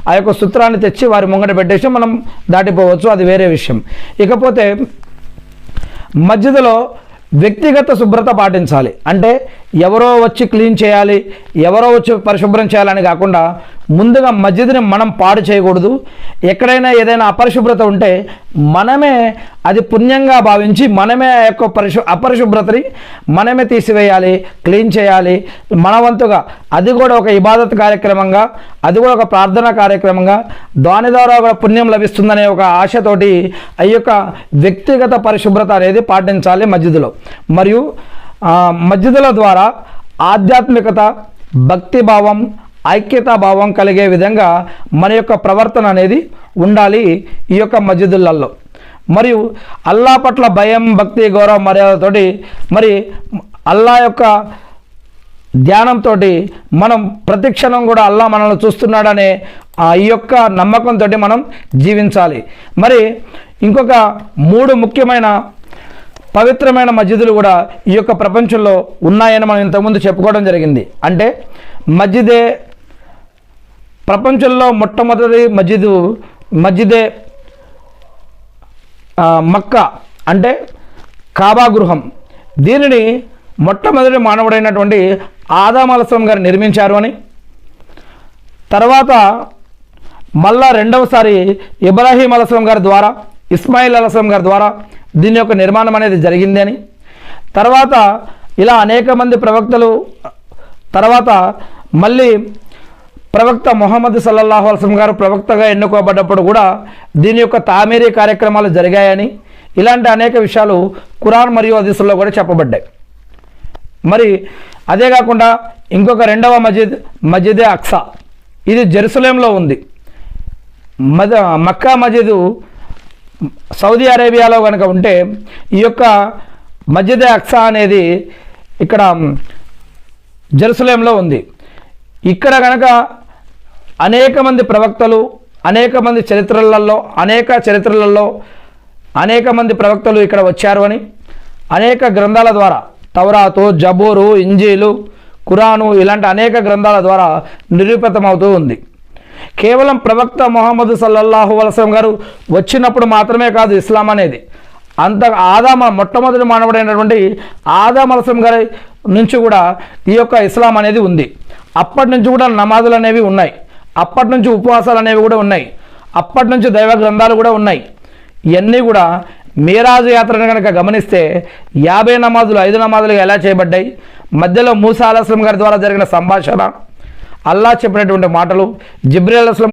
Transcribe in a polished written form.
ఆ యొక్క సూత్రాన్ని తెచ్చి వారి ముంగట పెట్టేసి మనం దాటిపోవచ్చు, అది వేరే విషయం. ఇకపోతే మస్జిద్లో వ్యక్తిగత శుభ్రత పాటించాలి. అంటే ఎవరో వచ్చి క్లీన్ చేయాలి, ఎవరో వచ్చి పరిశుభ్రం చేయాలని కాకుండా ముందుగా మస్జిద్ని మనం పాడు చేయకూడదు. ఎక్కడైనా ఏదైనా అపరిశుభ్రత ఉంటే మనమే అది పుణ్యంగా భావించి మనమే ఆ యొక్క అపరిశుభ్రతని మనమే తీసివేయాలి, క్లీన్ చేయాలి మన వంతుగా. అది కూడా ఒక ఇబాదత్ కార్యక్రమంగా, అది కూడా ఒక ప్రార్థనా కార్యక్రమంగా, దాని ద్వారా కూడా పుణ్యం లభిస్తుందనే ఒక ఆశతోటి ఆ యొక్క వ్యక్తిగత పరిశుభ్రత అనేది పాటించాలి మస్జిద్లో. మరియు మస్జిద్ల ద్వారా ఆధ్యాత్మికత, భక్తిభావం, ఐక్యతా భావం కలిగే విధంగా మన యొక్క ప్రవర్తన అనేది ఉండాలి ఈ యొక్క మస్జిదులలో. మరియు అల్లా పట్ల భయం, భక్తి, గౌరవం, మర్యాదతోటి మరి అల్లా యొక్క ధ్యానంతో మనం ప్రతిక్షణం కూడా అల్లా మనల్ని చూస్తున్నాడనే ఈ యొక్క నమ్మకంతో మనం జీవించాలి. మరి ఇంకొక 3 ముఖ్యమైన పవిత్రమైన మస్జిదులు కూడా ఈ యొక్క ప్రపంచంలో ఉన్నాయని మనం ఇంతకుముందు చెప్పుకోవడం జరిగింది. అంటే మస్జిదే ప్రపంచంలో మొట్టమొదటి మస్జిదే మక్కా, అంటే కాబా గృహం. దీనిని మొట్టమొదటి మానవుడైనటువంటి ఆదం అలైహిస్సలాం గారు నిర్మించారు అని, తర్వాత మళ్ళా రెండవసారి ఇబ్రాహీం అలైహిస్సలాం గారి ద్వారా, ఇస్మాయిల్ అలైహిస్సలాం గారి ద్వారా దీని యొక్క నిర్మాణం అనేది జరిగింది అని, తర్వాత ఇలా అనేక మంది ప్రవక్తలు, తర్వాత మళ్ళీ ప్రవక్త ముహమ్మద్ సల్లల్లాహు అలైహి వసల్లం గారు ప్రవక్తగా ఎన్నుకోబడ్డప్పుడు కూడా దీని యొక్క తామీరీ కార్యక్రమాలు జరిగాయని, ఇలాంటి అనేక విషయాలు ఖురాన్ మరియు హదీసుల్లో కూడా చెప్పబడ్డాయి. మరి అదే కాకుండా ఇంకొక రెండవ మస్జిదే అక్సా, ఇది జెరూసలేంలో ఉంది. మక్కా మస్జిద్ సౌదీ అరేబియాలో కనుక ఉంటే ఈ యొక్క మస్జిదే అక్సా అనేది ఇక్కడ జెరూసలేంలో ఉంది. ఇక్కడ కనుక అనేక మంది ప్రవక్తలు, అనేక మంది చరిత్రలలో అనేక మంది ప్రవక్తలు ఇక్కడ వచ్చారు అని అనేక గ్రంథాల ద్వారా, తౌరాతు, జబూరు, ఇంజీలు, ఖురాను ఇలాంటి అనేక గ్రంథాల ద్వారా నిరూపితమవుతూ ఉంది. కేవలం ప్రవక్త ముహమ్మద్ సల్లల్లాహు అలైహి వసల్లం గారు వచ్చినప్పుడు మాత్రమే కాదు ఇస్లాం అనేది, మొట్టమొదటి మానవుడైనటువంటి ఆదం అలైహిస్సలాం గారి నుంచి కూడా ఈ యొక్క ఇస్లాం అనేది ఉంది. అప్పటి నుంచి కూడా నమాజులు అనేవి ఉన్నాయి, అప్పటి నుంచి ఉపవాసాలు అనేవి కూడా ఉన్నాయి, అప్పటి నుంచి దైవ గ్రంథాలు కూడా ఉన్నాయి. ఇవన్నీ కూడా మీరాజు యాత్రను కనుక గమనిస్తే 50 నమాజులు 5 నమాజులుగా ఎలా చేయబడ్డాయి, మధ్యలో మూసా అలైహిస్సలాం గారి ద్వారా జరిగిన సంభాషణ, అల్లా చెప్పినటువంటి మాటలు, జిబ్రీల్ అలైహిస్సలాం